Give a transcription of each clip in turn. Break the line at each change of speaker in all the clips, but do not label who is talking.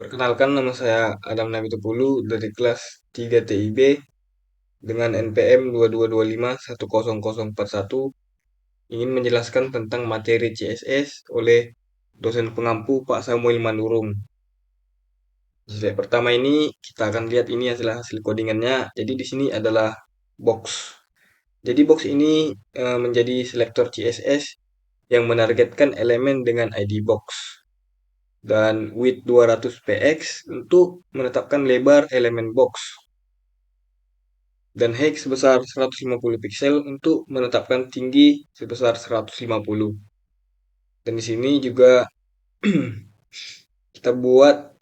Perkenalkan, nama saya Adam Namitupulu dari kelas 3 TIB dengan NPM 2225100041, ingin menjelaskan tentang materi CSS oleh dosen pengampu Pak Samuel Manurung. Di slide pertama ini kita akan lihat ini hasil codingannya. Jadi di sini adalah box. Jadi box ini menjadi selektor CSS yang menargetkan elemen dengan ID box dan width 200 px untuk menetapkan lebar elemen box dan height sebesar 150 pixel untuk menetapkan tinggi sebesar 150. Dan di sini juga kita buat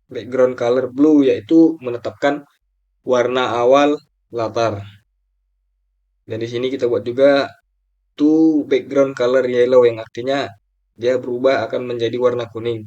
background color blue, yaitu menetapkan warna awal latar. Dan di sini kita buat juga to background color yellow, yang artinya dia berubah akan menjadi warna kuning.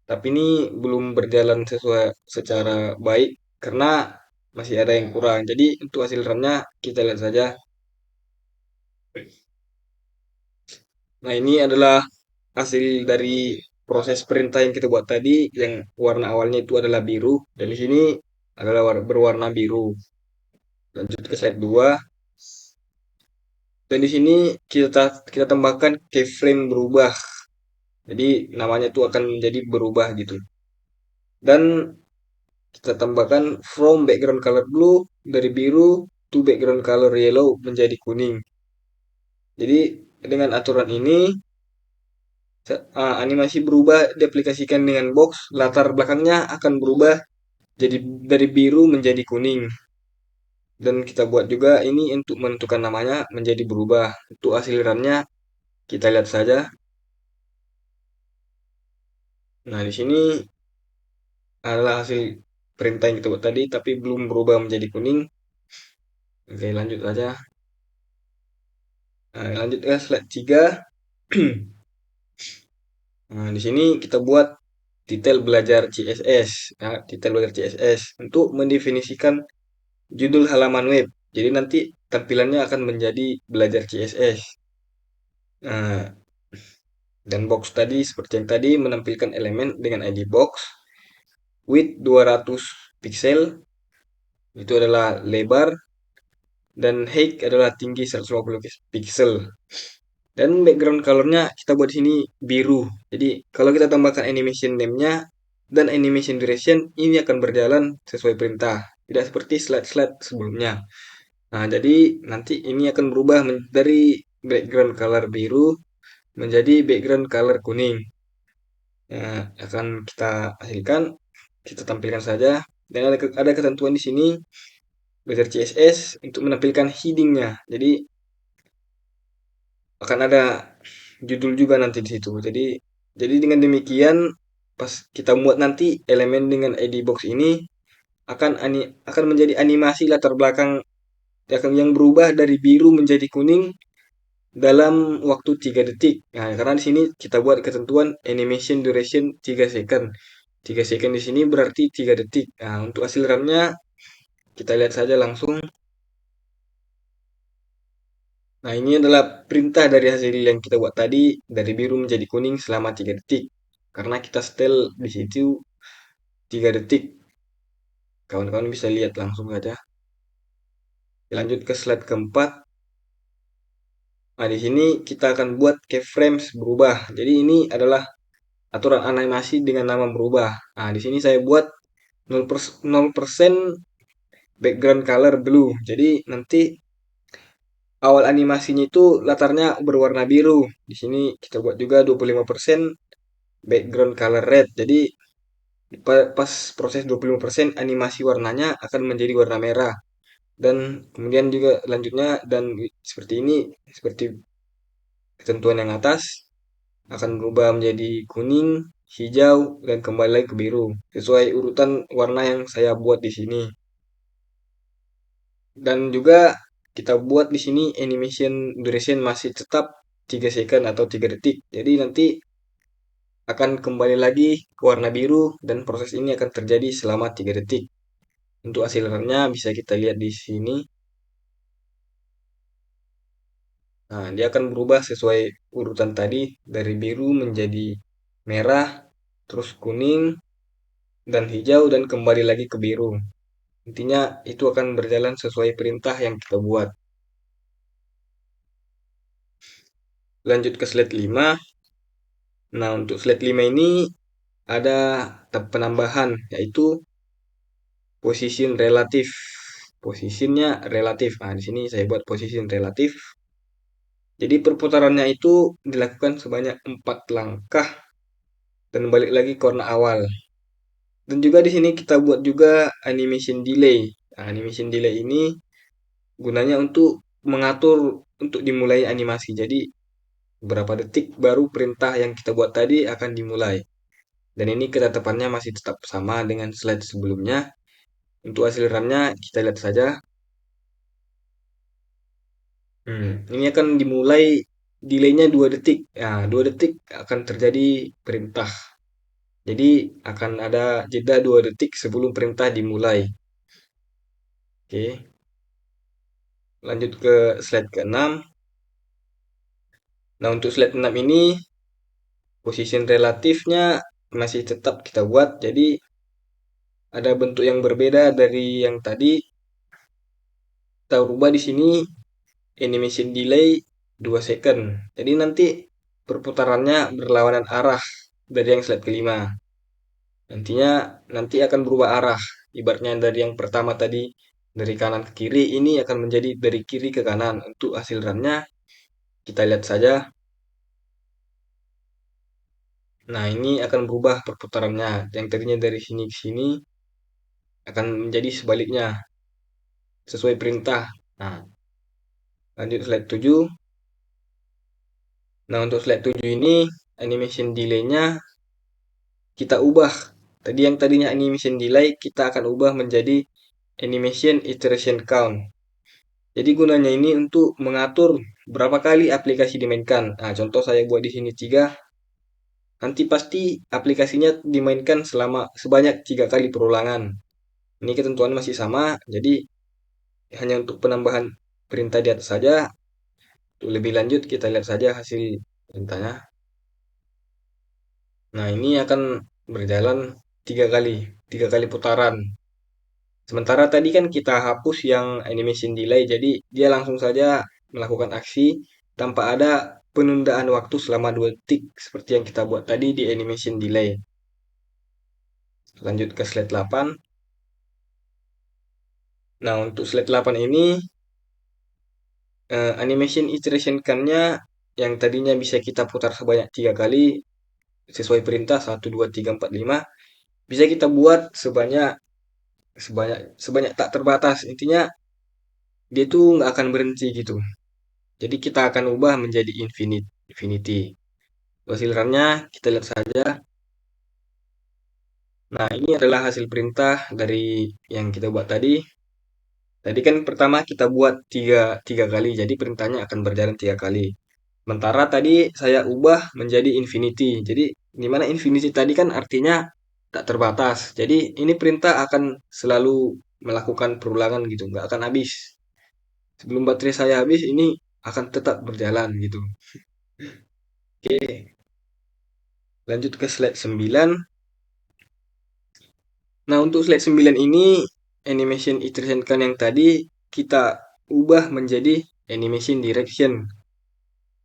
Tapi ini belum berjalan sesuai secara baik karena masih ada yang kurang. Jadi untuk hasil runnya kita lihat saja. Nah, ini adalah hasil dari proses perintah yang kita buat tadi, yang warna awalnya itu adalah biru, dan di sini adalah berwarna biru. Lanjut ke slide 2. Dan di sini kita tambahkan keyframe berubah. Jadi namanya itu akan menjadi berubah gitu. Dan kita tambahkan from background color blue, dari biru to background color yellow menjadi kuning. Jadi dengan aturan ini animasi berubah diaplikasikan dengan box, latar belakangnya akan berubah jadi dari biru menjadi kuning. Dan kita buat juga ini untuk menentukan namanya menjadi berubah. Untuk hasil runnya kita lihat saja. Nah, di sini adalah hasil perintah yang kita buat tadi, tapi belum berubah menjadi kuning. Oke, lanjut saja. Nah, lanjut ke slide 3. Nah, di sini kita buat detail belajar CSS. Ya, detail belajar CSS untuk mendefinisikan judul halaman web. Jadi nanti tampilannya akan menjadi belajar CSS. Nah, dan box tadi seperti yang tadi menampilkan elemen dengan ID box, width 200 pixel, itu adalah lebar, dan height adalah tinggi 150 pixel. Dan background colornya kita buat di sini biru. Jadi kalau kita tambahkan animation name-nya dan animation duration, ini akan berjalan sesuai perintah. Tidak seperti slide-slide sebelumnya. Nah, jadi nanti ini akan berubah dari background color biru menjadi background color kuning. Yang akan kita hasilkan, kita tampilkan saja. Dan ada ketentuan di sini belajar CSS untuk menampilkan headingnya. Jadi akan ada judul juga nanti di situ. Jadi dengan demikian pas kita muat nanti elemen dengan ID box ini akan menjadi animasi latar belakang yang berubah dari biru menjadi kuning dalam waktu 3 detik. Nah, karena di sini kita buat ketentuan animation duration 3 second. 3 second di sini berarti 3 detik. Nah, untuk hasil runnya kita lihat saja langsung. Nah, ini adalah perintah dari hasil yang kita buat tadi, dari biru menjadi kuning selama 3 detik. Karena kita setel di situ 3 detik. Kawan-kawan bisa lihat langsung saja. Lanjut ke slide keempat. Nah, di sini kita akan buat keyframes berubah. Jadi ini adalah aturan animasi dengan nama berubah. Nah, di sini saya buat 0% background color blue. Jadi nanti awal animasinya itu latarnya berwarna biru. Di sini kita buat juga 25% background color red. Jadi pas proses 25% animasi warnanya akan menjadi warna merah. Dan kemudian juga lanjutnya dan seperti ini, seperti ketentuan yang atas, akan berubah menjadi kuning, hijau, dan kembali lagi ke biru sesuai urutan warna yang saya buat di sini. Dan juga kita buat di sini animation duration masih tetap 3 second atau 3 detik. Jadi nanti akan kembali lagi ke warna biru dan proses ini akan terjadi selama 3 detik. Untuk hasilnya bisa kita lihat di sini. Nah, dia akan berubah sesuai urutan tadi dari biru menjadi merah, terus kuning, dan hijau dan kembali lagi ke biru. Intinya itu akan berjalan sesuai perintah yang kita buat. Lanjut ke slide 5. Nah, untuk slide 5 ini ada penambahan, yaitu position relatif. Posisinya relatif. Nah, di sini saya buat position relatif. Jadi perputarannya itu dilakukan sebanyak 4 langkah dan balik lagi ke warna awal. Dan juga di sini kita buat juga animation delay. Nah, animation delay ini gunanya untuk mengatur untuk dimulai animasi. Jadi berapa detik baru perintah yang kita buat tadi akan dimulai. Dan ini ketetapannya masih tetap sama dengan slide sebelumnya. Untuk hasil runnya kita lihat saja. Ini akan dimulai delaynya 2 detik. Nah, 2 detik akan terjadi perintah. Jadi akan ada jeda 2 detik sebelum perintah dimulai. Oke, lanjut ke slide ke-6. Nah, untuk slide 6 ini position relatifnya masih tetap kita buat. Jadi ada bentuk yang berbeda dari yang tadi. Kita rubah di sini animation delay 2 second. Jadi nanti perputarannya berlawanan arah dari yang slide kelima. Nantinya nanti akan berubah arah. Ibaratnya dari yang pertama tadi dari kanan ke kiri, ini akan menjadi dari kiri ke kanan. Untuk hasil runnya kita lihat saja. Nah, ini akan berubah perputarannya. Yang tadinya dari sini ke sini akan menjadi sebaliknya sesuai perintah. Nah, lanjut slide 7. Nah, untuk slide 7 ini animation delay-nya kita ubah. Tadi yang tadinya animation delay kita akan ubah menjadi animation iteration count. Jadi gunanya ini untuk mengatur berapa kali aplikasi dimainkan. Nah, contoh saya buat di sini 3. Nanti pasti aplikasinya dimainkan selama sebanyak 3 kali perulangan. Ini ketentuan masih sama, jadi hanya untuk penambahan perintah di atas saja. Untuk lebih lanjut kita lihat saja hasil perintahnya. Nah, ini akan berjalan 3 kali putaran. Sementara tadi kan kita hapus yang animation delay, jadi dia langsung saja melakukan aksi tanpa ada penundaan waktu selama 2 detik seperti yang kita buat tadi di animation delay. Lanjut ke slide 8. Nah, untuk slide 8 ini animation iteration can-nya yang tadinya bisa kita putar sebanyak 3 kali sesuai perintah 1, 2, 3, 4, 5 bisa kita buat sebanyak sebanyak sebanyak tak terbatas. Intinya dia tuh nggak akan berhenti gitu. Jadi kita akan ubah menjadi infinity. Hasil runnya kita lihat saja. Nah, ini adalah hasil perintah dari yang kita buat tadi. Tadi kan pertama kita buat tiga kali, jadi perintahnya akan berjalan 3 kali. Sementara tadi saya ubah menjadi infinity. Jadi di mana infinity tadi kan artinya tak terbatas. Jadi ini perintah akan selalu melakukan perulangan gitu, nggak akan habis. Sebelum baterai saya habis, ini akan tetap berjalan gitu. Oke, lanjut ke slide 9. Nah, untuk slide 9 ini animation iteration kan yang tadi kita ubah menjadi animation direction.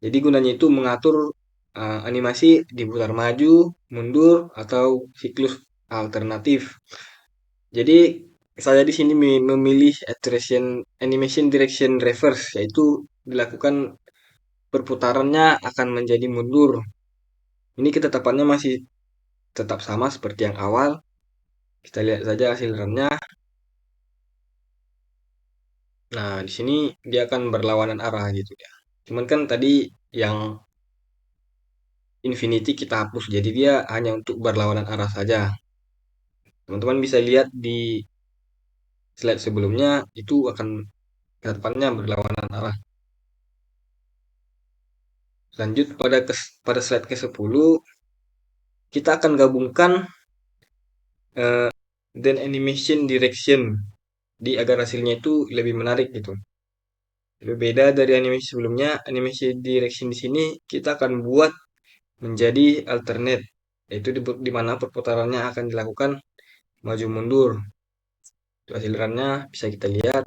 Jadi gunanya itu mengatur animasi diputar maju, mundur, atau siklus alternatif. Jadi saya di sini memilih animation direction reverse, yaitu dilakukan perputarannya akan menjadi mundur. Ini ketetapannya masih tetap sama seperti yang awal. Kita lihat saja hasil runnya. Nah, di sini dia akan berlawanan arah gitu ya. Cuman kan tadi yang infinity kita hapus, jadi dia hanya untuk berlawanan arah saja. Teman-teman bisa lihat di slide sebelumnya itu akan ketetapannya berlawanan arah. Lanjut pada slide ke-10, kita akan gabungkan dan animation direction di agar hasilnya itu lebih menarik gitu. Lebih beda dari animasi sebelumnya, animasi direction di sini kita akan buat menjadi alternate, yaitu di mana perputarannya akan dilakukan maju mundur. Untuk hasil runnya bisa kita lihat.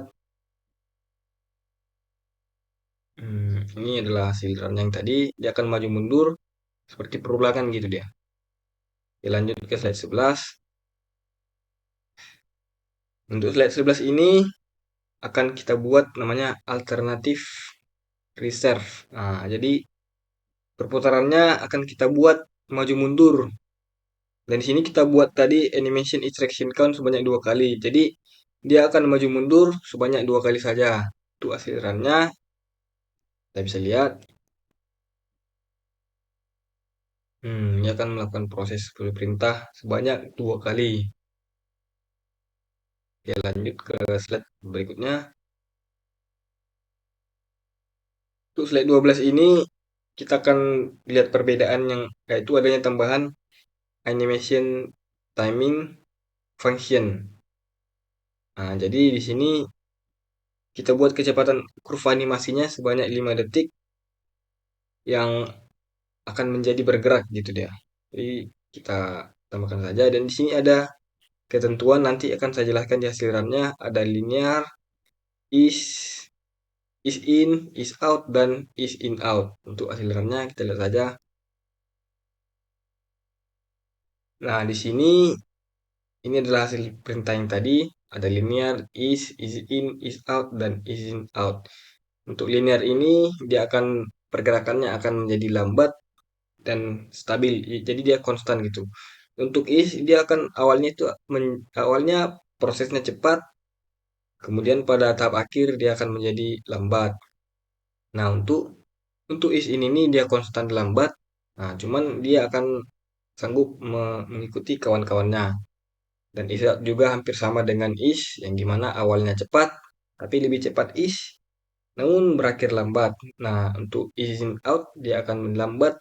Ini adalah hasil run yang tadi. Dia akan maju mundur seperti perulangan gitu dia. Oke, lanjut ke slide 11. Untuk slide 11 ini akan kita buat namanya alternatif reserve. Nah, jadi perputarannya akan kita buat maju mundur. Dan di sini kita buat tadi animation extraction count sebanyak 2 kali. Jadi dia akan maju mundur sebanyak 2 kali saja. Untuk hasil runnya kita bisa lihat. Dia akan melakukan proses perintah sebanyak 2 kali. Oke, lanjut ke slide berikutnya. Untuk slide 12 ini kita akan lihat perbedaan yang yaitu adanya tambahan animation timing function. Nah, jadi di sini kita buat kecepatan kurva animasinya sebanyak 5 detik yang akan menjadi bergerak gitu dia. Jadi kita tambahkan saja dan di sini ada ketentuan nanti akan saya jelaskan di hasil runnya ada linear, is, is in, is out dan is in out. Untuk hasil runnya kita lihat saja. Nah, di sini ini adalah hasil perintah yang tadi. Ada linear, is in, is out, dan is in out. Untuk linear ini, dia akan pergerakannya akan menjadi lambat dan stabil. Jadi dia konstan gitu. Untuk is, dia akan awalnya itu awalnya prosesnya cepat, kemudian pada tahap akhir dia akan menjadi lambat. Nah, untuk is ini nih dia konstan lambat. Nah, cuman dia akan sanggup mengikuti kawan-kawannya. Dan is out juga hampir sama dengan is, yang dimana awalnya cepat, tapi lebih cepat is, namun berakhir lambat. Nah, untuk is in out, dia akan melambat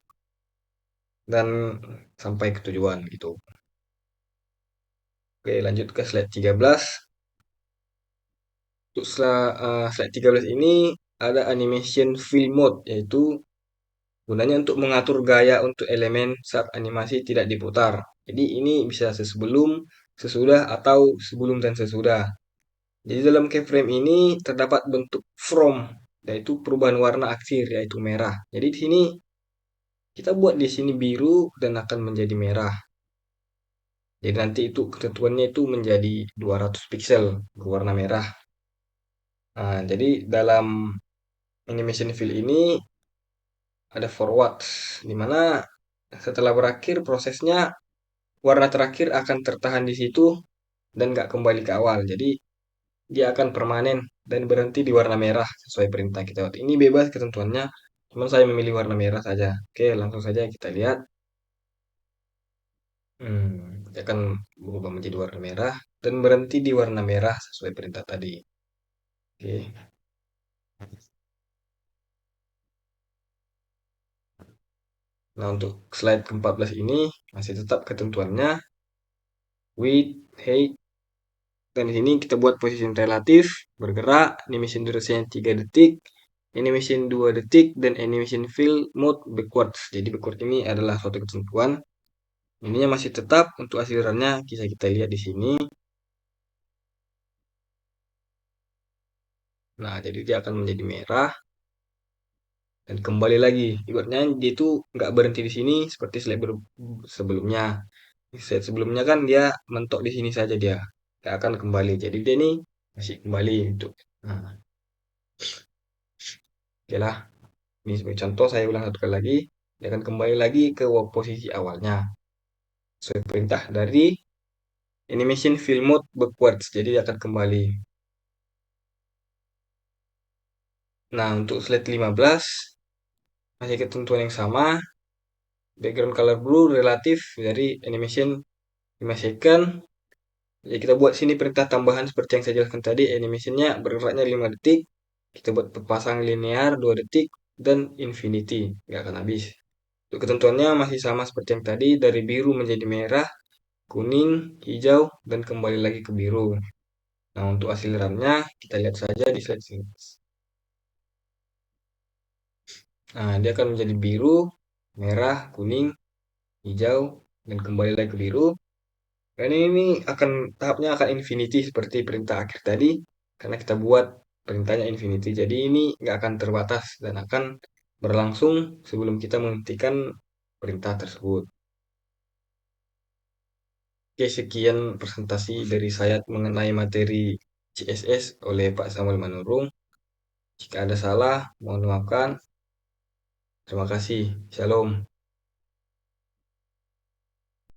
dan sampai ke tujuan gitu. Oke, lanjut ke slide 13. Untuk slide 13 ini ada animation fill mode, yaitu gunanya untuk mengatur gaya untuk elemen saat animasi tidak diputar. Jadi ini bisa sebelum, sesudah, atau sebelum dan sesudah. Jadi dalam keyframe ini terdapat bentuk from, yaitu perubahan warna aksir, yaitu merah. Jadi di sini kita buat di sini biru dan akan menjadi merah. Jadi nanti itu ketentuannya itu menjadi 200 pixel berwarna merah. Nah, jadi dalam animation fill ini ada forward, di mana setelah berakhir prosesnya warna terakhir akan tertahan di situ dan nggak kembali ke awal. Jadi dia akan permanen dan berhenti di warna merah sesuai perintah kita. Ini bebas ketentuannya, cuma saya memilih warna merah saja. Oke, langsung saja kita lihat. Dia akan berubah menjadi warna merah dan berhenti di warna merah sesuai perintah tadi. Oke. Nah, untuk slide ke-14 ini masih tetap ketentuannya width, height, dan di sini kita buat posisi relatif, bergerak, animation durasinya 3 detik, animation 2 detik, dan animation fill mode backwards. Jadi backward ini adalah suatu ketentuan. Ininya masih tetap untuk asirannya bisa kita lihat di sini. Nah, jadi dia akan menjadi merah dan kembali lagi. Ibaratnya dia itu nggak berhenti di sini seperti slide sebelumnya. Slide sebelumnya kan dia mentok di sini saja dia, nggak akan kembali. Jadi dia ini masih kembali untuk. Nah, oke lah. Ini sebagai contoh saya ulang satu kali lagi. Dia akan kembali lagi ke posisi awalnya. Sesuai perintah dari animation fill mode backwards. Jadi dia akan kembali. Nah, untuk slide 15 masih ketentuan yang sama. Background color blue relatif dari animation 5 second. Jadi kita buat sini perintah tambahan seperti yang saya jelaskan tadi. Animationnya bergeraknya 5 detik. Kita buat pasang linear 2 detik dan infinity. Nggak akan habis. Untuk ketentuannya masih sama seperti yang tadi. Dari biru menjadi merah, kuning, hijau, dan kembali lagi ke biru. Nah, untuk hasil RAM-nya kita lihat saja di slide sini. Nah, dia akan menjadi biru, merah, kuning, hijau, dan kembali lagi ke biru. Dan ini akan tahapnya akan infinity seperti perintah akhir tadi, karena kita buat perintahnya infinity. Jadi ini nggak akan terbatas dan akan berlangsung sebelum kita menghentikan perintah tersebut. Oke, sekian presentasi dari saya mengenai materi CSS oleh Pak Samuel Manurung. Jika ada salah, mohon maafkan. Terima kasih. Shalom.